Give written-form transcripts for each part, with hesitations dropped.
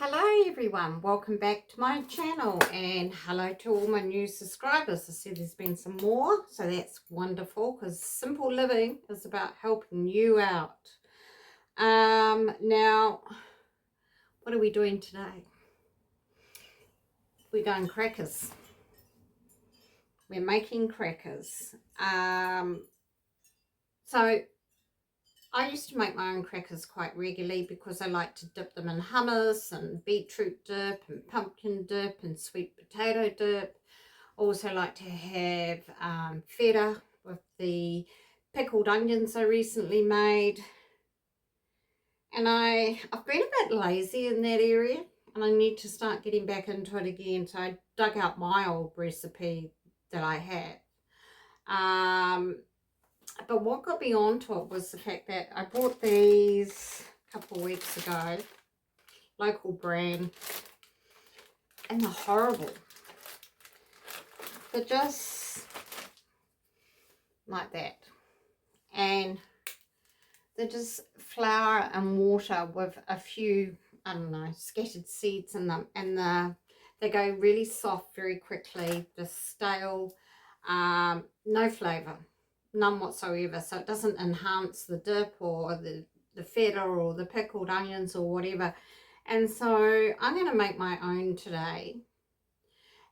Hello everyone, welcome back to my channel, and hello to all my new subscribers. I see there's been some more, so that's wonderful, because simple living is about helping you out. Now, what are we doing today? We're going crackers. We're making crackers. So I used to make my own crackers quite regularly because I like to dip them in hummus and beetroot dip and pumpkin dip and sweet potato dip. Also like to have feta with the pickled onions I recently made. And I've been a bit lazy in that area and I need to start getting back into it again. So I dug out my old recipe that I had. But what got me onto it was the fact that I bought these a couple of weeks ago, local brand, and they're horrible. They're just like that. And they're just flour and water with a few, I don't know, scattered seeds in them. And they go really soft very quickly. They're stale, no flavour. None whatsoever, so it doesn't enhance the dip or the feta or the pickled onions or whatever. And so I'm going to make my own today,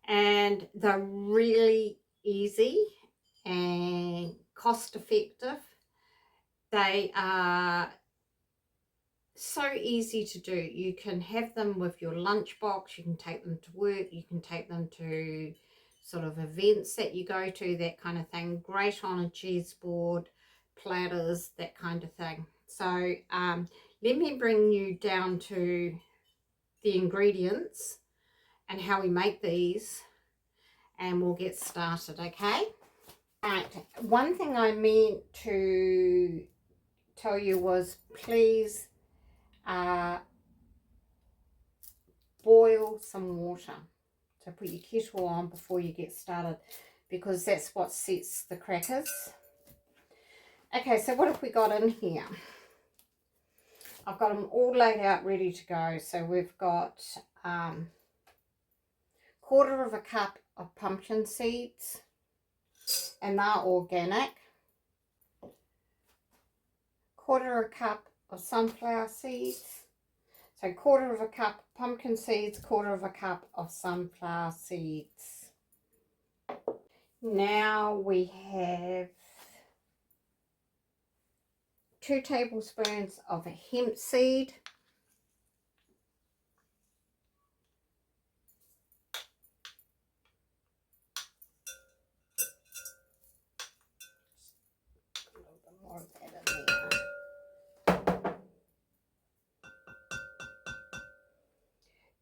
and they're really easy and cost effective. They are so easy to do. You can have them with your lunchbox, you can take them to work, you can take them to sort of events that you go to, that kind of thing. Great on a cheese board, platters, that kind of thing. So let me bring you down to the ingredients and how we make these, and we'll get started, okay? Right, one thing I meant to tell you was please boil some water. So put your kettle on before you get started, because that's what sets the crackers. Okay, so what have we got in here? I've got them all laid out ready to go. So we've got 1/4 cup of pumpkin seeds, and they're organic. 1/4 cup of sunflower seeds. So 1/4 cup pumpkin seeds, 1/4 cup of sunflower seeds. Now we have 2 tablespoons of hemp seed. A little bit more of that in there.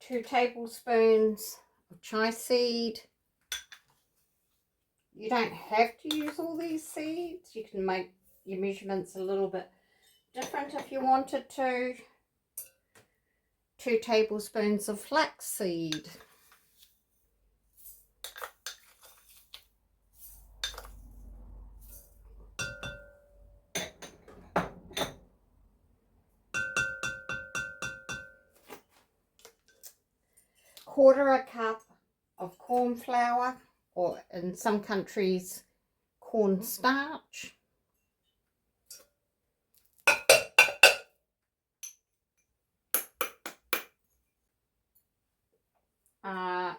2 tablespoons of chia seed. You don't have to use all these seeds. You can make your measurements a little bit different if you wanted to. 2 tablespoons of flax seed. Quarter a cup of cornflour, or in some countries cornstarch. Uh,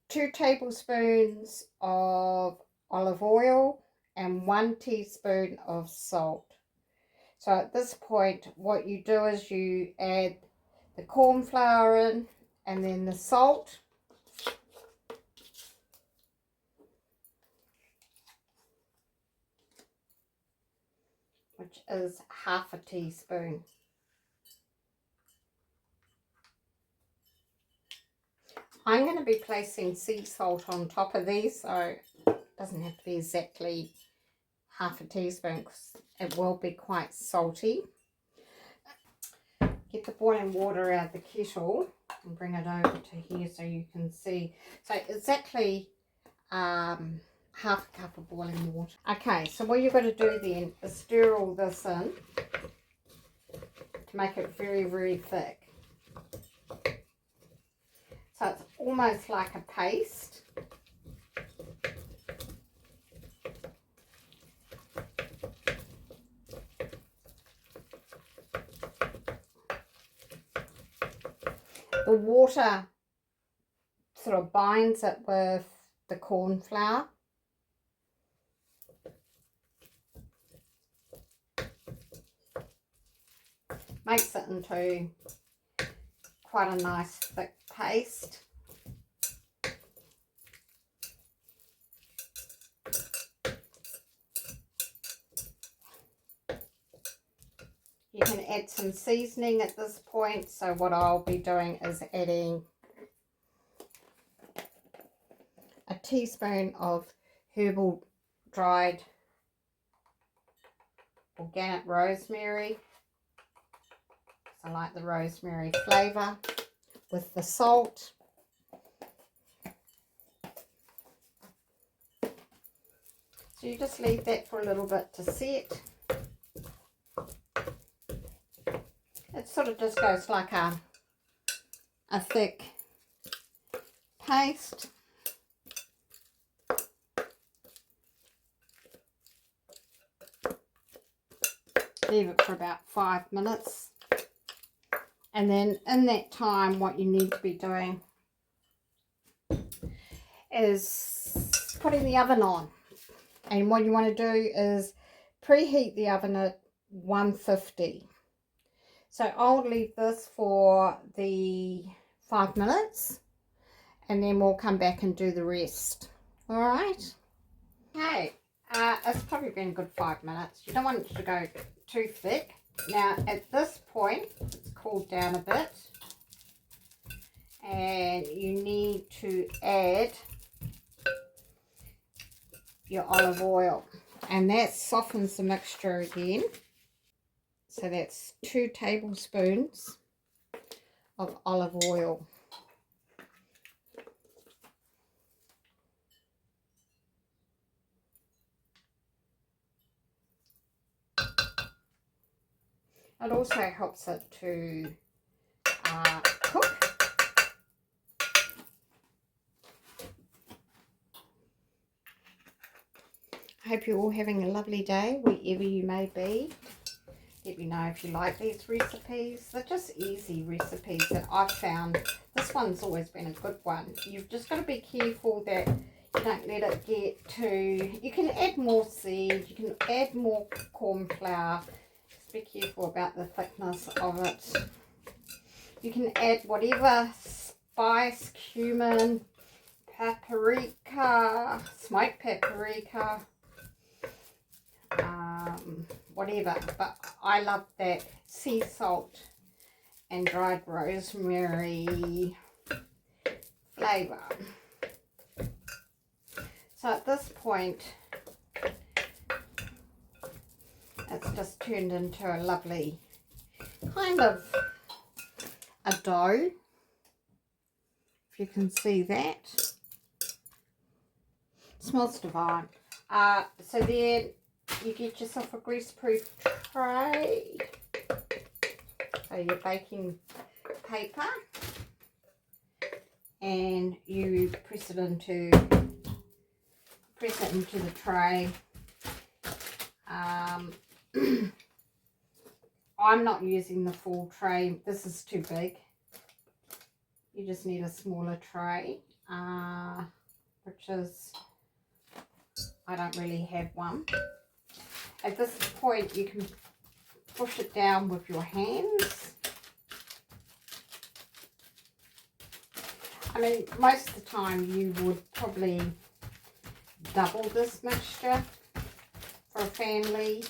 2 tablespoons of olive oil and 1 teaspoon of salt. So at this point what you do is you add the cornflour in, and then the salt, which is 1/2 teaspoon. I'm going to be placing sea salt on top of these, so it doesn't have to be exactly 1/2 teaspoon, because it will be quite salty. Get the boiling water out of the kettle and bring it over to here so you can see. So exactly 1/2 cup of boiling water. Okay, so what you've got to do then is stir all this in to make it very, very thick. So it's almost like a paste. The water sort of binds it with the corn flour. Makes it into quite a nice thick paste. You can add some seasoning at this point. So what I'll be doing is adding a teaspoon of herbal dried organic rosemary. I like the rosemary flavour with the salt. So you just leave that for a little bit to set. It sort of just goes like a thick paste. Leave it for about 5 minutes. And then in that time, what you need to be doing is putting the oven on. And what you want to do is preheat the oven at 150. So I'll leave this for the 5 minutes and then we'll come back and do the rest. All right. Okay, it's probably been a good 5 minutes. You don't want it to go too thick. Now at this point, it's cooled down a bit and you need to add your olive oil, and that softens the mixture again. So that's 2 tablespoons of olive oil. It also helps it to cook. I hope you're all having a lovely day wherever you may be. Let me know if you like these recipes. They're just easy recipes that I've found. This one's always been a good one. You've just got to be careful that you don't let it get too... You can add more seed, you can add more corn flour. Just be careful about the thickness of it. You can add whatever spice, cumin, paprika, smoked paprika, whatever, but I love that sea salt and dried rosemary flavour. So at this point it's just turned into a lovely kind of a dough, if you can see that. It smells divine. So then you get yourself a grease-proof tray, so your baking paper, and you press it into the tray. I'm not using the full tray. This is too big. You just need a smaller tray, which is, I don't really have one. At this point, you can push it down with your hands. I mean, most of the time you would probably double this mixture for a family.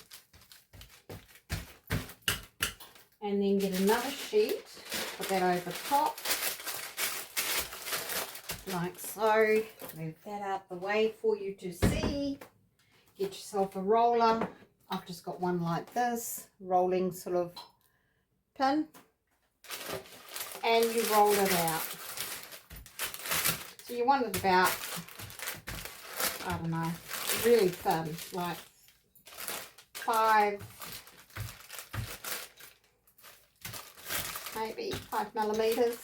And then get another sheet, put that over top, like so. Move that out the way for you to see. Get yourself a roller. I've just got one like this, rolling sort of pin, and you roll it out. So you want it about, I don't know, really thin, like 5 millimeters.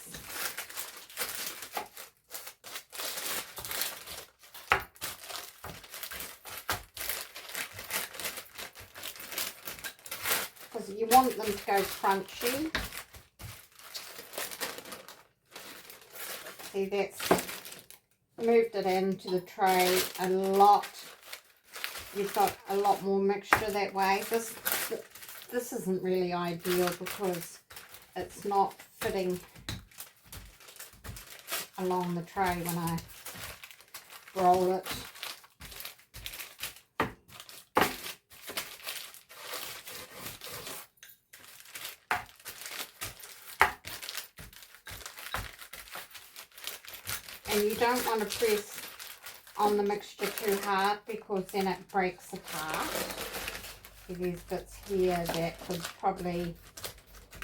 because you want them to go crunchy. See, that's moved it into the tray a lot. You've got a lot more mixture that way. This isn't really ideal because it's not fitting along the tray when I roll it. And you don't want to press on the mixture too hard because then it breaks apart. See, there's bits here that could probably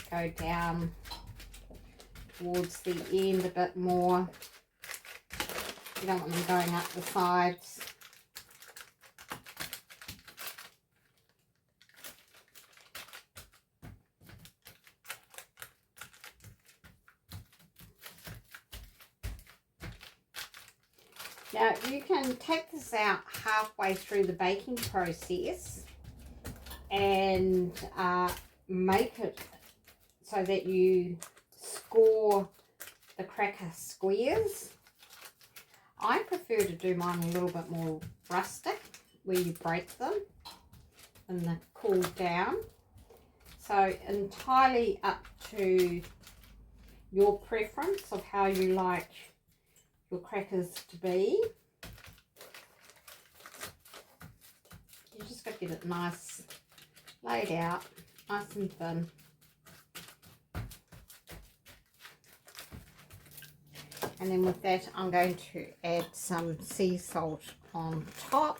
go down towards the end a bit more. You don't want them going up the sides. Now you can take this out halfway through the baking process and make it so that you score the cracker squares. I prefer to do mine a little bit more rustic, where you break them and they're cooled down. So entirely up to your preference of how you like your crackers to be. You just got to get it nice, laid out, nice and thin. And then with that, I'm going to add some sea salt on top.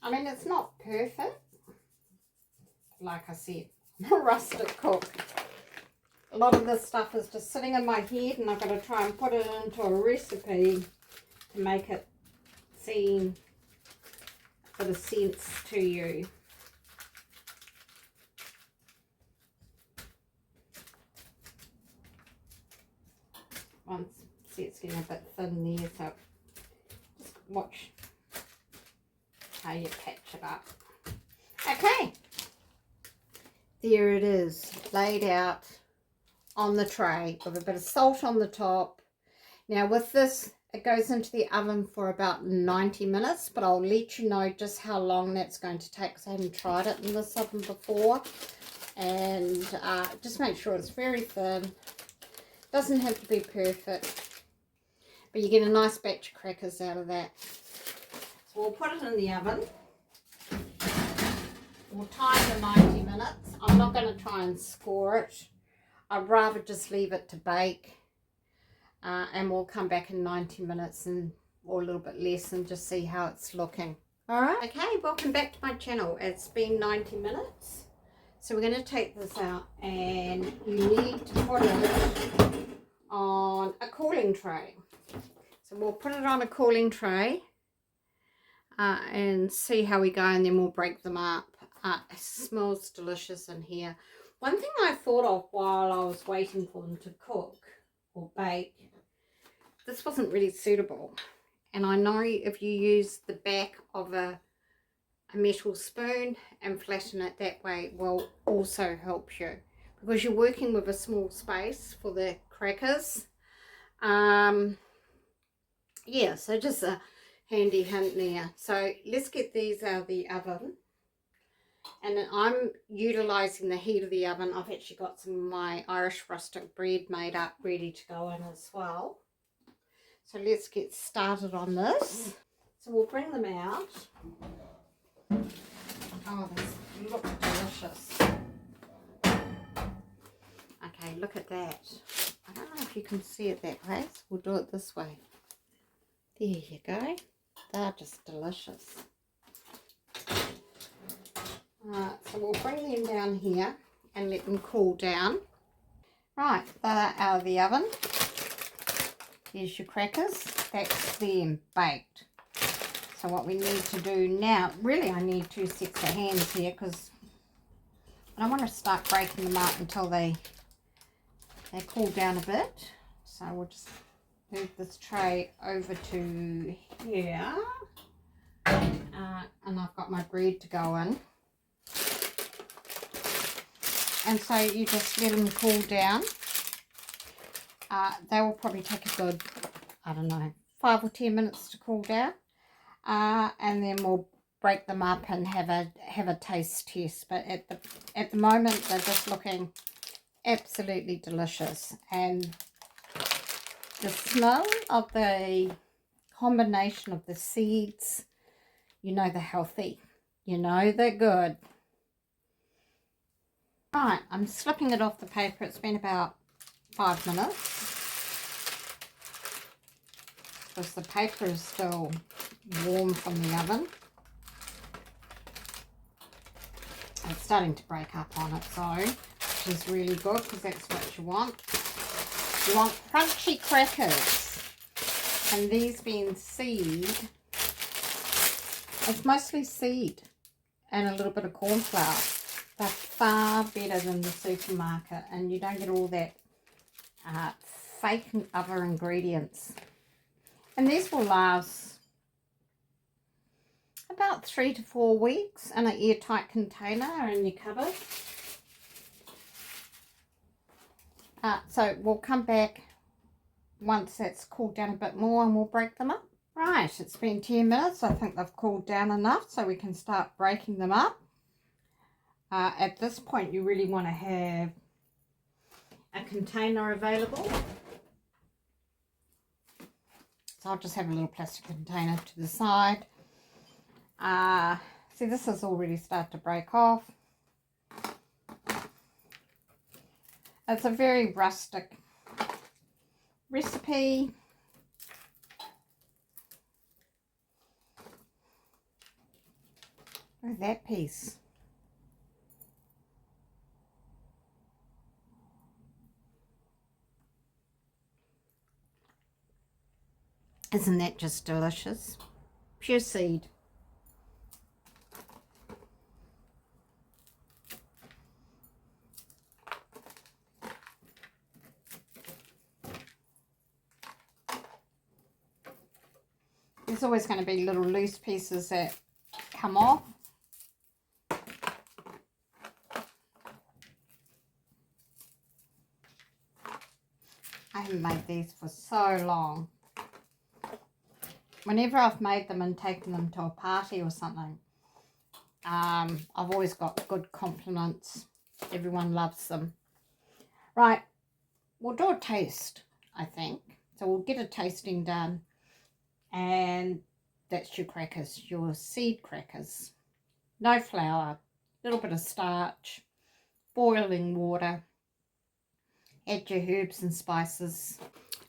I mean, it's not perfect. Like I said, I'm a rustic cook. A lot of this stuff is just sitting in my head and I've got to try and put it into a recipe to make it seem a bit of sense to you. Once, see, it's getting a bit thin there, so just watch how you patch it up. Okay, there it is, laid out on the tray with a bit of salt on the top. Now with this, it goes into the oven for about 90 minutes, but I'll let you know just how long that's going to take because I haven't tried it in this oven before. And just make sure it's very thin. Doesn't have to be perfect, but you get a nice batch of crackers out of that. So we'll put it in the oven. We'll time the 90 minutes. I'm not going to try and score it. I'd rather just leave it to bake. And we'll come back in 90 minutes or a little bit less and just see how it's looking. Alright, okay, welcome back to my channel. It's been 90 minutes. So we're going to take this out and you need to put it on a cooling tray. So we'll put it on a cooling tray and see how we go, and then we'll break them up. It smells delicious in here. One thing I thought of while I was waiting for them to cook or bake, this wasn't really suitable, and I know if you use the back of a metal spoon and flatten it that way will also help you, because you're working with a small space for the crackers. Yeah, so just a handy hint there. So let's get these out of the oven. And I'm utilising the heat of the oven. I've actually got some of my Irish rustic bread made up, ready to go in as well. So let's get started on this. So we'll bring them out. Oh, they look delicious. Okay, look at that. I don't know if you can see it that way. So we'll do it this way. There you go. They're just delicious. Alright, so we'll bring them down here and let them cool down. Right, they're out of the oven. Here's your crackers. That's them baked. So what we need to do now, really I need 2 sets of hands here because I don't want to start breaking them up until they They cool down a bit, so we'll just move this tray over to here. And I've got my bread to go in. And so you just let them cool down. They will probably take a good, I don't know, 5 or 10 minutes to cool down. And then we'll break them up and have a taste test. But at the moment they're just looking absolutely delicious. And the smell of the combination of the seeds, you know they're healthy, you know they're good. Right, I'm slipping it off the paper. It's been about 5 minutes because the paper is still warm from the oven. It's starting to break up on its own, which is really good because that's what you want. You want crunchy crackers. And these being seed, it's mostly seed and a little bit of cornflour. They're far better than the supermarket, and you don't get all that fake and other ingredients. And these will last about 3 to 4 weeks in an airtight container in your cupboard. So we'll come back once that's cooled down a bit more and we'll break them up. Right, it's been 10 minutes. I think they've cooled down enough so we can start breaking them up. At this point you really want to have a container available. So I'll just have a little plastic container to the side. See, this has already started to break off. It's a very rustic recipe. Look at that piece. Isn't that just delicious? Pure seed. There's always going to be little loose pieces that come off. I haven't made these for so long. Whenever I've made them and taken them to a party or something, I've always got good compliments. Everyone loves them. Right, we'll do a taste, I think. So we'll get a tasting done. And that's your crackers, your seed crackers. No flour, a little bit of starch, boiling water. Add your herbs and spices.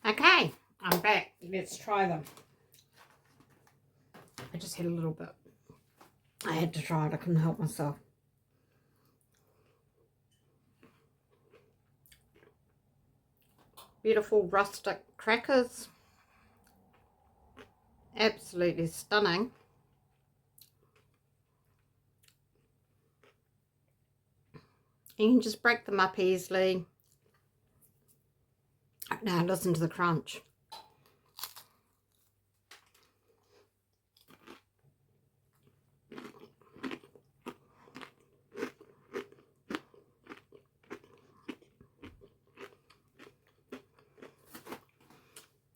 Okay, I'm back. Let's try them. I just had a little bit. I had to try it. I couldn't help myself. Beautiful rustic crackers. Absolutely stunning. You can just break them up easily. Now listen to the crunch.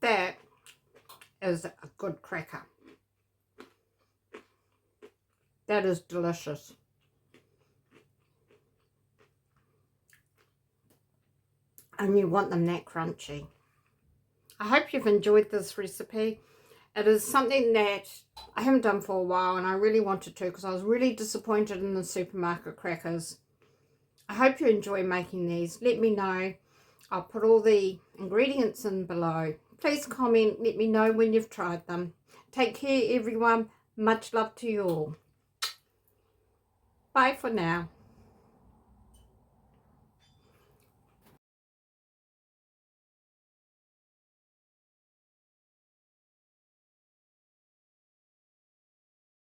That is a good cracker. That is delicious. And you want them that crunchy. I hope you've enjoyed this recipe. It is something that I haven't done for a while and I really wanted to because I was really disappointed in the supermarket crackers. I hope you enjoy making these. Let me know. I'll put all the ingredients in below. Please comment. Let me know when you've tried them. Take care, everyone. Much love to you all. Bye for now.